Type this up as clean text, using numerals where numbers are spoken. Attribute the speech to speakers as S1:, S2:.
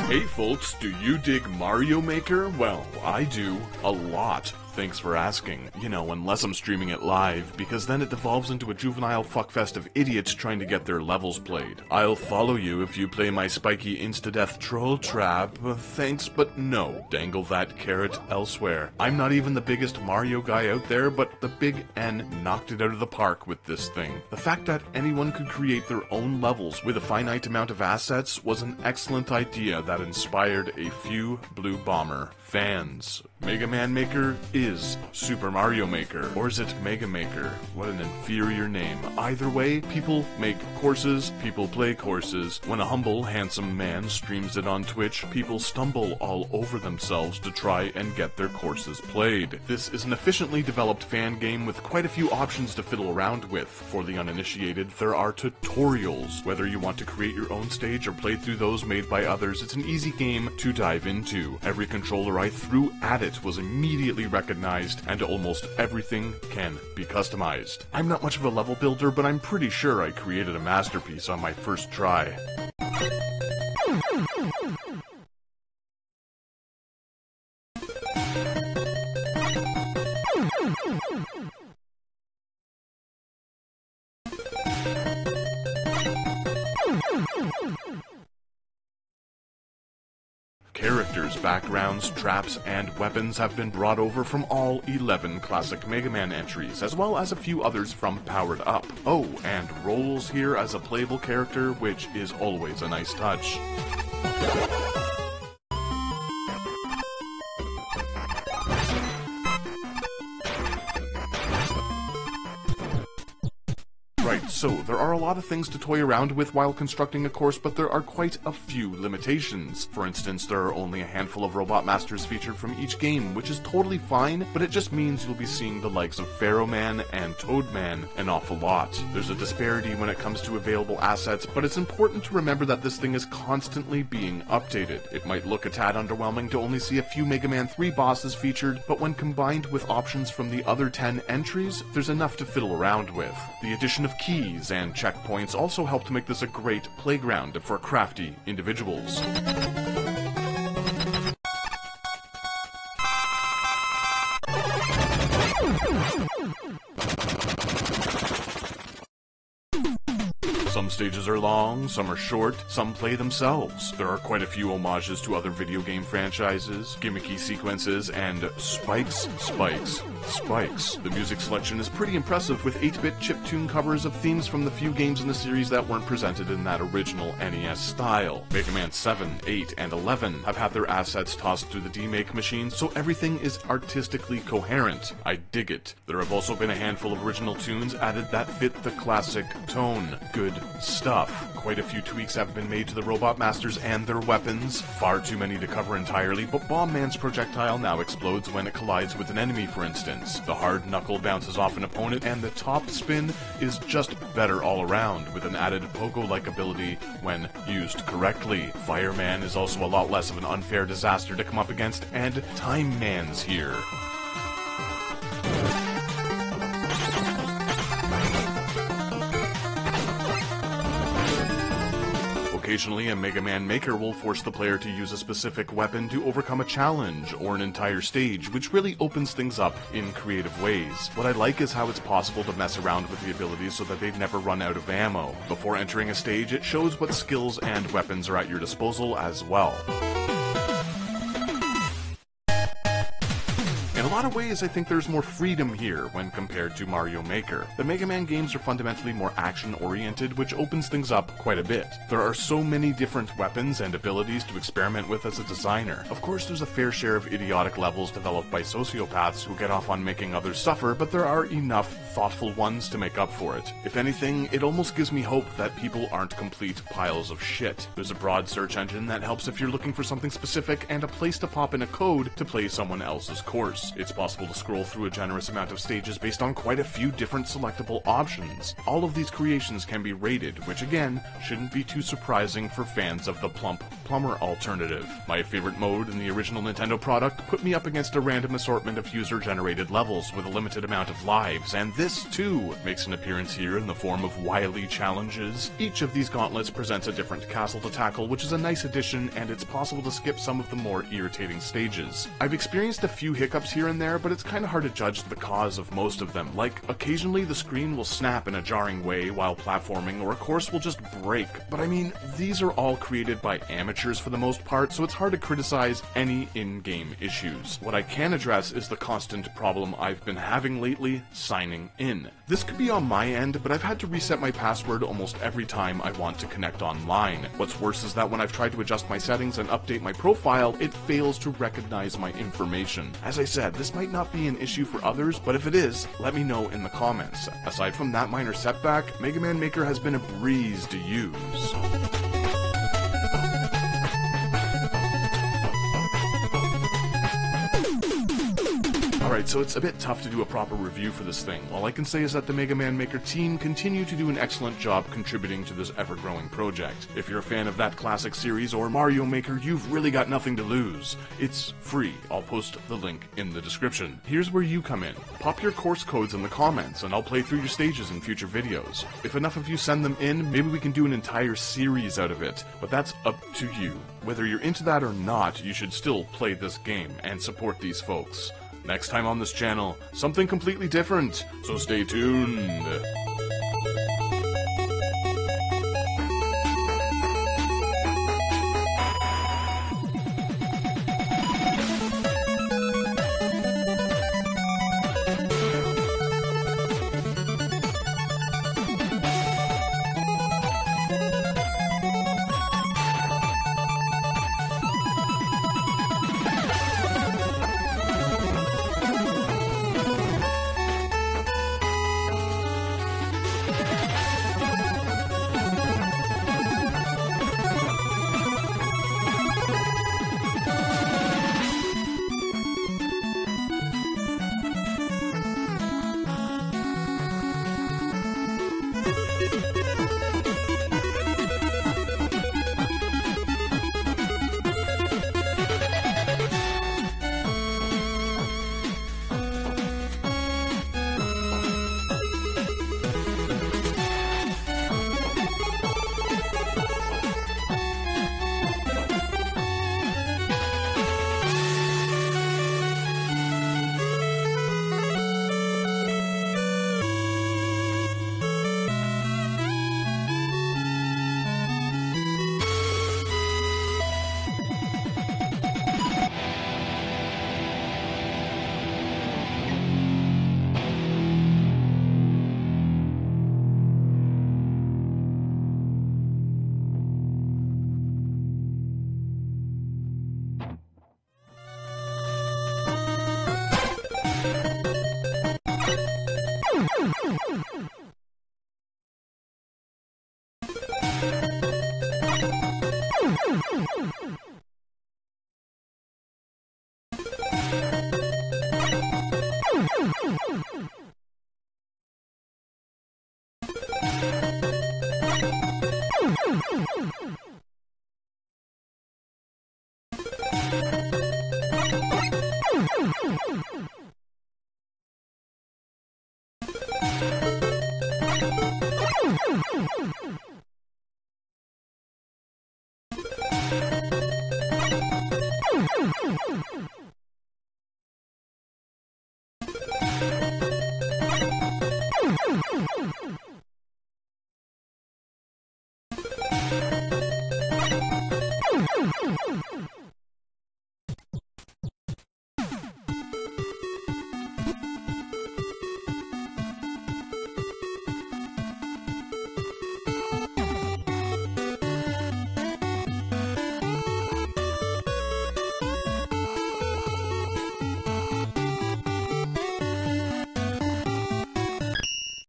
S1: Hey folks, do you dig Mario Maker? Well, I do. A lot. Thanks for asking. You know, unless I'm streaming it live, because then it devolves into a juvenile fuckfest of idiots trying to get their levels played. I'll follow you if you play my spiky insta-death troll trap. Thanks, but no. Dangle that carrot elsewhere. I'm not even the biggest Mario guy out there, but the Big N knocked it out of the park with this thing. The fact that anyone could create their own levels with a finite amount of assets was an excellent idea that inspired a few Blue Bomber fans. Mega Man Maker is Super Mario Maker, or is it Mega Maker? What an inferior name. Either way, people make courses, people play courses. When a humble, handsome man streams it on Twitch, people stumble all over themselves to try and get their courses played. This is an efficiently developed fan game with quite a few options to fiddle around with. For the uninitiated, there are tutorials. Whether you want to create your own stage or play through those made by others, it's an easy game to dive into. Every controller I threw at it was immediately recognized, and almost everything can be customized. I'm not much of a level builder, but I'm pretty sure I created a masterpiece on my first try. Characters, backgrounds, traps, and weapons have been brought over from all 11 classic Mega Man entries, as well as a few others from Powered Up. Oh, and Roll's here as a playable character, which is always a nice touch. Right, so there are a lot of things to toy around with while constructing a course, but there are quite a few limitations. For instance, there are only a handful of Robot Masters featured from each game, which is totally fine, but it just means you'll be seeing the likes of Pharaoh Man and Toad Man an awful lot. There's a disparity when it comes to available assets, but it's important to remember that this thing is constantly being updated. It might look a tad underwhelming to only see a few Mega Man 3 bosses featured, but when combined with options from the other 10 entries, there's enough to fiddle around with. The addition of keys and checkpoints also help to make this a great playground for crafty individuals. Some stages are long, some are short, some play themselves. There are quite a few homages to other video game franchises, gimmicky sequences, and spikes. The music selection is pretty impressive, with 8-bit chiptune covers of themes from the few games in the series that weren't presented in that original NES style. Mega Man 7, 8, and 11 have had their assets tossed through the D-Make machine, so everything is artistically coherent. I dig it. There have also been a handful of original tunes added that fit the classic tone. Good stuff. Quite a few tweaks have been made to the Robot Masters and their weapons. Far too many to cover entirely, but Bomb Man's projectile now explodes when it collides with an enemy, for instance. The hard knuckle bounces off an opponent, and the top spin is just better all around, with an added pogo-like ability when used correctly. Fireman is also a lot less of an unfair disaster to come up against, and Time Man's here. Occasionally, a Mega Man Maker will force the player to use a specific weapon to overcome a challenge or an entire stage, which really opens things up in creative ways. What I like is how it's possible to mess around with the abilities so that they never run out of ammo. Before entering a stage, it shows what skills and weapons are at your disposal as well. In a lot of ways, I think there's more freedom here when compared to Mario Maker. The Mega Man games are fundamentally more action-oriented, which opens things up quite a bit. There are so many different weapons and abilities to experiment with as a designer. Of course, there's a fair share of idiotic levels developed by sociopaths who get off on making others suffer, but there are enough thoughtful ones to make up for it. If anything, it almost gives me hope that people aren't complete piles of shit. There's a broad search engine that helps if you're looking for something specific, and a place to pop in a code to play someone else's course. It's possible to scroll through a generous amount of stages based on quite a few different selectable options. All of these creations can be rated, which again, shouldn't be too surprising for fans of the plump plumber alternative. My favorite mode in the original Nintendo product put me up against a random assortment of user-generated levels with a limited amount of lives, and this too makes an appearance here in the form of Wily challenges. Each of these gauntlets presents a different castle to tackle, which is a nice addition, and it's possible to skip some of the more irritating stages. I've experienced a few hiccups here and there, but it's kinda hard to judge the cause of most of them. Like, occasionally the screen will snap in a jarring way while platforming, or a course will just break. But I mean, these are all created by amateurs for the most part, so it's hard to criticize any in-game issues. What I can address is the constant problem I've been having lately, signing in. This could be on my end, but I've had to reset my password almost every time I want to connect online. What's worse is that when I've tried to adjust my settings and update my profile, it fails to recognize my information. As I said, this might not be an issue for others, but if it is, let me know in the comments. Aside from that minor setback, Mega Man Maker has been a breeze to use. Alright, so it's a bit tough to do a proper review for this thing. All I can say is that the Mega Man Maker team continue to do an excellent job contributing to this ever-growing project. If you're a fan of that classic series or Mario Maker, you've really got nothing to lose. It's free. I'll post the link in the description. Here's where you come in. Pop your course codes in the comments, and I'll play through your stages in future videos. If enough of you send them in, maybe we can do an entire series out of it, but that's up to you. Whether you're into that or not, you should still play this game and support these folks. Next time on this channel, something completely different, so stay tuned.